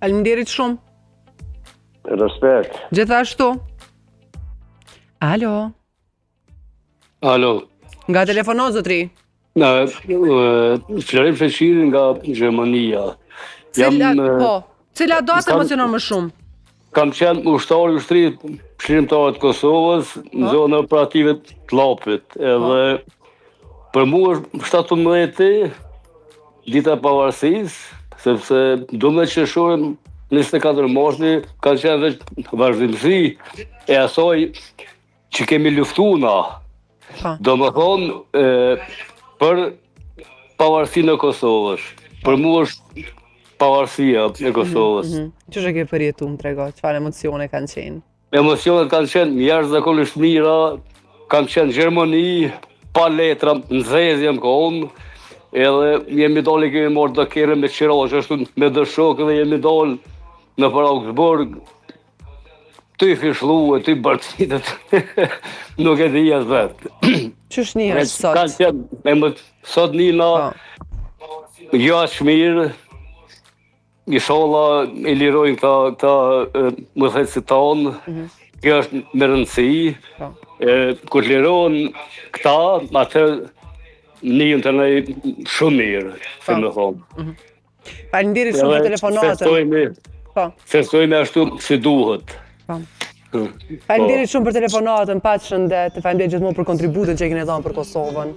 Faleminderit shumë. Respekt. Gjithashtu. Alo. Alo. Nga telefono, zotri? Florim Sheqiri nga Gjermania. Cila do të emocionon më shumë? Kam qenë ushtar i ushtrisë shërimtare të Kosovës në zonën operative të Llapit. Edhe për mua është 17 dita e pavarësisë, sepse duhet që shohim 24 marsi kanë qenë veç vazhdimsi e asaj që kemi luftuar na. Domethënë për pavarësinë e Kosovës. Për mua është pavarësia e Kosovës. Ç'është e ke përjetuar, më trego, çfarë emocione kanë qenë? Emocionet kanë qenë jashtëzakonisht mira, kanë qenë Gjermani, pa letra, nxezje më kohën, edhe jemi dalë kemi marrë dakere me qirash, ashtu me dëshok dhe jemi dalë në për Augsburg, ty fishllue, ty barcitet, nuk e di as vetë. Ç'është një sot? Kanë qenë, sot nina, jo aq mirë, inshallah e lirojnë këta mëdhësit tanë, kjo është me rëndësi, kur lirohen këta, atë njën të nej shumë mirë, se më thonë. Faleminderit shumë për telefonatën. Festojme ashtu si duhet. Faleminderit shumë për telefonatën, paç shëndet, faleminderit gjithmonë për kontributin që e keni dhënë për Kosovën.